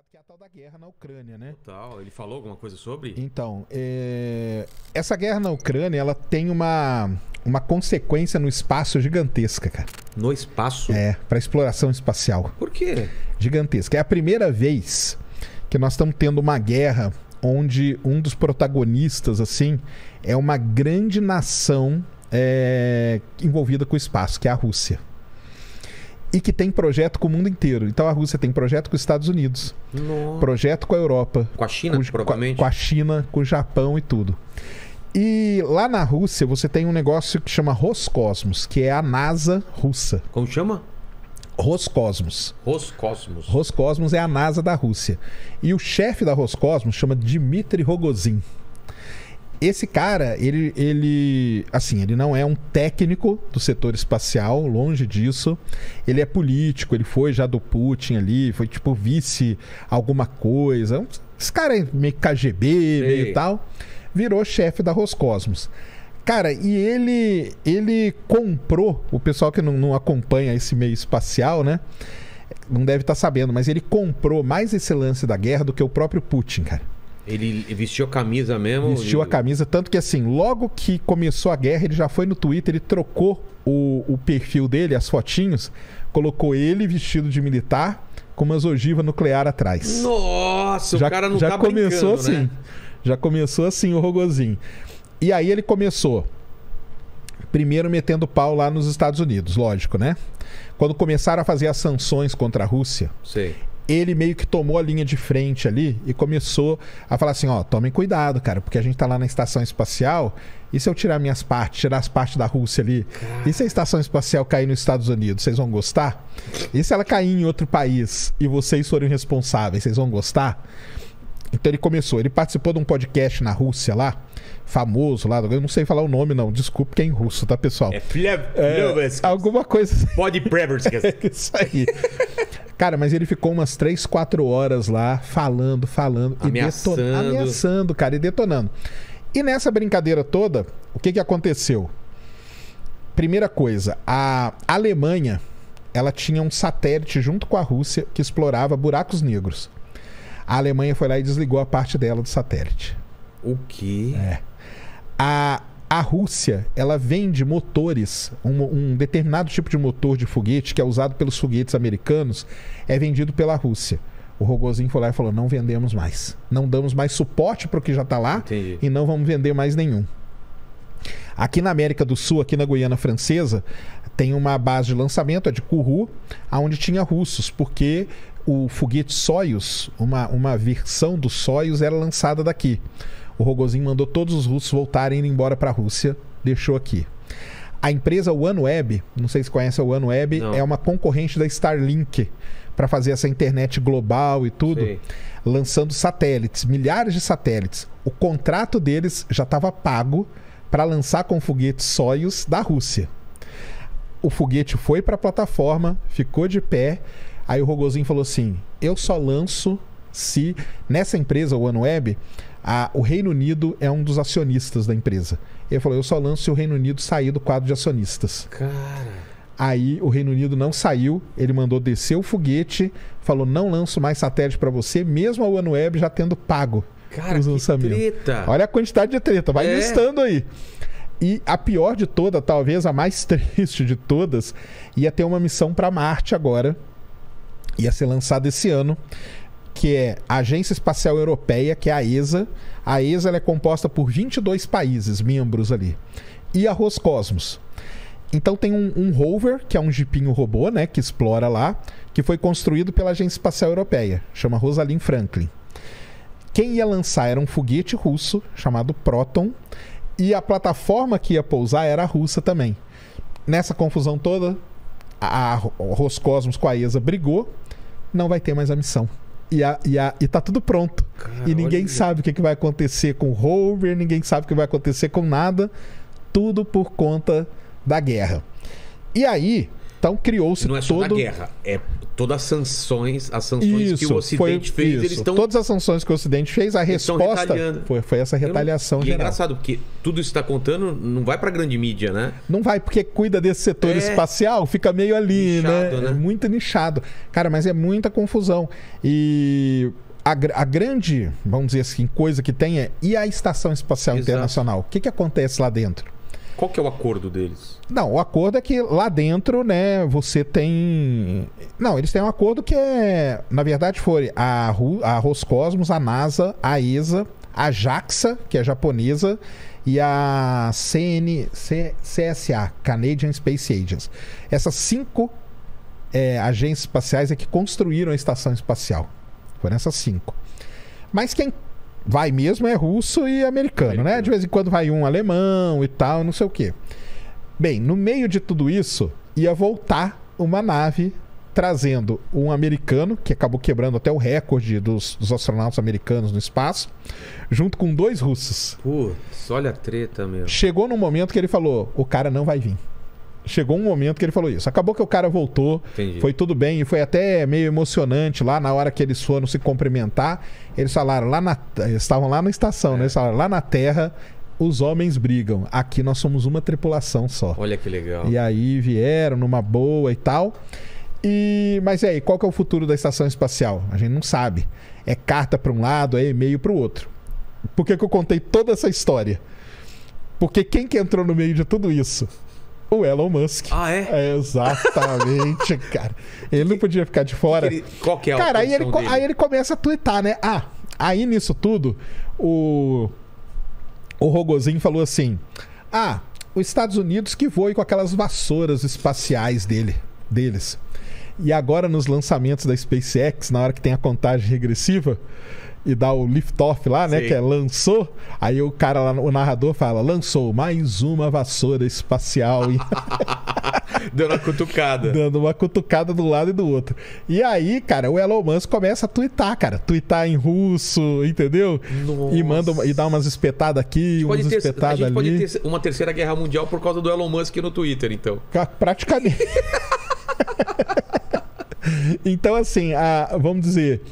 que é a tal da guerra na Ucrânia, né? Total. Ele falou alguma coisa sobre? Então, essa guerra na Ucrânia, ela tem uma consequência no espaço gigantesca, cara. No espaço? Para exploração espacial. Por quê? Gigantesca. É a primeira vez que nós estamos tendo uma guerra onde um dos protagonistas, assim, é uma grande nação envolvida com o espaço, que é a Rússia. E que tem projeto com o mundo inteiro. Então a Rússia tem projeto com os Estados Unidos. Nossa. Projeto com a Europa. Com a China, provavelmente? Com a China, com o Japão e tudo. E lá na Rússia você tem um negócio que chama Roscosmos, que é a NASA russa. Como chama? Roscosmos. Roscosmos. Roscosmos é a NASA da Rússia. E o chefe da Roscosmos chama Dmitry Rogozin. Esse cara, ele não é um técnico do setor espacial, longe disso. Ele é político, ele foi já do Putin ali, foi tipo vice alguma coisa. Esse cara é meio KGB, meio tal. Virou chefe da Roscosmos. Cara, e ele comprou, o pessoal que não acompanha esse meio espacial, né? Não deve estar sabendo, mas ele comprou mais esse lance da guerra do que o próprio Putin, cara. Ele vestiu a camisa mesmo? Vestiu a camisa, tanto que assim, logo que começou a guerra, ele já foi no Twitter, ele trocou o perfil dele, as fotinhos, colocou ele vestido de militar com umas ogivas nuclear atrás. Nossa, o cara não tá começou brincando, assim, né? Já começou assim o Rogozin. E aí ele começou primeiro metendo pau lá nos Estados Unidos, lógico, né? Quando começaram a fazer as sanções contra a Rússia, sei, ele meio que tomou a linha de frente ali e começou a falar assim, ó, tomem cuidado, cara, porque a gente tá lá na estação espacial, e se eu tirar minhas partes, tirar as partes da Rússia ali, e se a estação espacial cair nos Estados Unidos, vocês vão gostar? E se ela cair em outro país e vocês forem responsáveis, vocês vão gostar? Então ele participou de um podcast na Rússia lá, famoso lá, eu não sei falar o nome não, desculpe que é em russo, tá, pessoal? Alguma coisa... Pode Preversky. É isso aí. Cara, mas ele ficou umas 3, 4 horas lá, falando, ameaçando, cara, e detonando. E nessa brincadeira toda, o que aconteceu? Primeira coisa, a Alemanha, ela tinha um satélite junto com a Rússia que explorava buracos negros. A Alemanha foi lá e desligou a parte dela do satélite. O quê? A Rússia, ela vende motores, um determinado tipo de motor de foguete que é usado pelos foguetes americanos, é vendido pela Rússia. O Rogozin foi lá e falou, não vendemos mais. Não damos mais suporte para o que já está lá. Entendi. E não vamos vender mais nenhum. Aqui na América do Sul, aqui na Guiana Francesa, tem uma base de lançamento, a de Kourou, onde tinha russos, porque o foguete Soyuz, uma versão do Soyuz era lançada daqui. O Rogozin mandou todos os russos voltarem e ir embora para a Rússia, deixou aqui. A empresa OneWeb, não sei se conhece a OneWeb, é uma concorrente da Starlink para fazer essa internet global e tudo, lançando satélites, milhares de satélites. O contrato deles já estava pago para lançar com o foguete Soyuz da Rússia. O foguete foi para a plataforma, ficou de pé, aí o Rogozin falou assim, eu só lanço se... Nessa empresa, OneWeb, o Reino Unido é um dos acionistas da empresa. Ele falou, eu só lanço se o Reino Unido sair do quadro de acionistas. Cara... Aí o Reino Unido não saiu, ele mandou descer o foguete, falou, não lanço mais satélite para você, mesmo a OneWeb já tendo pago os lançamentos. Treta. Olha a quantidade de treta, vai listando aí. E a pior de toda, talvez a mais triste de todas, ia ter uma missão para Marte agora, ia ser lançada esse ano, que é a Agência Espacial Europeia, que é a ESA. A ESA ela é composta por 22 países membros ali. E a Roscosmos. Então tem um rover, que é um jipinho robô, né, que explora lá, que foi construído pela Agência Espacial Europeia, chama Rosalind Franklin. Quem ia lançar era um foguete russo, chamado Proton, e a plataforma que ia pousar era a russa também. Nessa confusão toda, a Roscosmos com a ESA brigou, não vai ter mais a missão. E tá tudo pronto. Cara, e ninguém sabe o que vai acontecer com o rover, ninguém sabe o que vai acontecer com nada. Tudo por conta da guerra. E aí, então criou-se todo... Não é só da guerra, é todas as sanções que o Ocidente fez, eles estão... Todas as sanções que o Ocidente fez, a resposta foi essa retaliação geral. É engraçado, porque tudo isso está contando, não vai para grande mídia, né? Não vai, porque cuida desse setor espacial, fica meio ali, nichado, né? É muito nichado. Cara, mas é muita confusão. E... A grande, vamos dizer assim, coisa que tem é... E a Estação Espacial Internacional? O que acontece lá dentro? Qual que é o acordo deles? Não, o acordo é que lá dentro, né, você tem... Não, eles têm um acordo que é... Na verdade, foi a Roscosmos, a NASA, a ESA, a JAXA, que é japonesa, e a CSA, Canadian Space Agency. Essas 5 agências espaciais é que construíram a Estação Espacial. Foram essas 5. Mas quem vai mesmo é russo e americano, né? De vez em quando vai um alemão e tal, não sei o quê. Bem, no meio de tudo isso, ia voltar uma nave trazendo um americano, que acabou quebrando até o recorde dos astronautas americanos no espaço, junto com 2 russos. Putz, olha a treta, meu. Chegou num momento que ele falou, o cara não vai vir. Chegou um momento que ele falou isso. Acabou que o cara voltou, foi tudo bem, e foi até meio emocionante lá na hora que eles foram se cumprimentar. Eles falaram, eles estavam lá na estação, né? Eles falaram, lá na Terra, os homens brigam. Aqui nós somos uma tripulação só. Olha que legal. E aí vieram numa boa e tal. Mas e aí, qual que é o futuro da estação espacial? A gente não sabe. É carta para um lado, é e-mail para o outro. Por que eu contei toda essa história? Porque quem que entrou no meio de tudo isso? O Elon Musk. Ah, é? Exatamente, cara. Ele não podia ficar de fora. Qual que é a cara, aí ele começa a twittar, né? Aí nisso tudo, o Rogozin falou assim, os Estados Unidos que voem com aquelas vassouras espaciais deles. E agora nos lançamentos da SpaceX, na hora que tem a contagem regressiva e dá o lift-off lá, né? Sim. Que lançou. Aí o cara lá, o narrador fala, lançou mais uma vassoura espacial. Dando uma cutucada. Dando uma cutucada do lado e do outro. E aí, cara, o Elon Musk começa a twittar, cara. Twittar em russo, entendeu? Nossa. E dá umas espetadas aqui, umas espetadas ali. A gente pode ter uma terceira guerra mundial por causa do Elon Musk no Twitter, então. Praticamente. Então, assim, vamos dizer...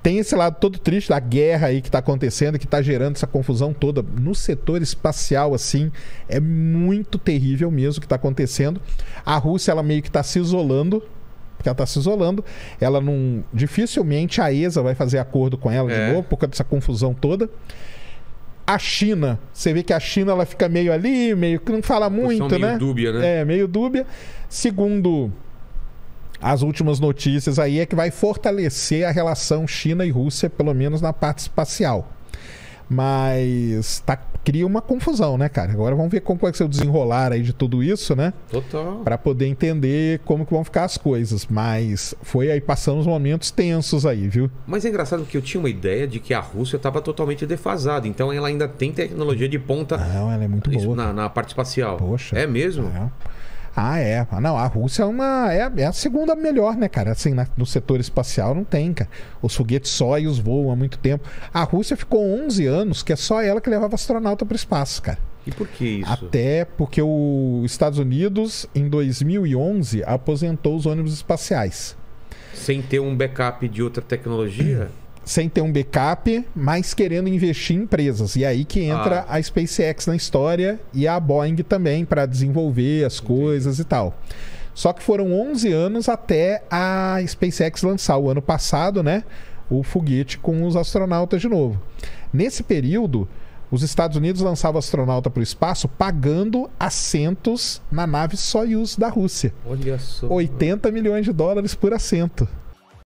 Tem esse lado todo triste da guerra aí que está acontecendo, que está gerando essa confusão toda. No setor espacial, assim, é muito terrível mesmo o que está acontecendo. A Rússia, ela meio que está se isolando. Porque ela está se isolando. Ela não... Dificilmente a ESA vai fazer acordo com ela de novo, por causa dessa confusão toda. A China, você vê que a China ela fica meio ali, meio que não fala muito, né? Meio dúbia, né? Meio dúbia. Segundo... As últimas notícias aí é que vai fortalecer a relação China e Rússia, pelo menos na parte espacial. Mas cria uma confusão, né, cara? Agora vamos ver como vai ser o desenrolar aí de tudo isso, né? Total. Para poder entender como que vão ficar as coisas. Mas foi aí passando uns momentos tensos aí, viu? Mas é engraçado que eu tinha uma ideia de que a Rússia estava totalmente defasada. Então ela ainda tem tecnologia de ponta. Não, ela é muito boa. Na parte espacial. Poxa. É mesmo? Não, a Rússia é a segunda melhor, né, cara? Assim, no setor espacial não tem, cara. Os foguetes Soyuz voam há muito tempo. A Rússia ficou 11 anos, que é só ela que levava astronauta para o espaço, cara. E por que isso? Até porque os Estados Unidos, em 2011, aposentou os ônibus espaciais. Sem ter um backup de outra tecnologia? Sem ter um backup, mas querendo investir em empresas. E aí que entra a SpaceX na história e a Boeing também para desenvolver as coisas e tal. Só que foram 11 anos até a SpaceX lançar o ano passado, né, o foguete com os astronautas de novo. Nesse período, os Estados Unidos lançavam astronauta para o espaço pagando assentos na nave Soyuz da Rússia. Olha só. $80 milhões por assento.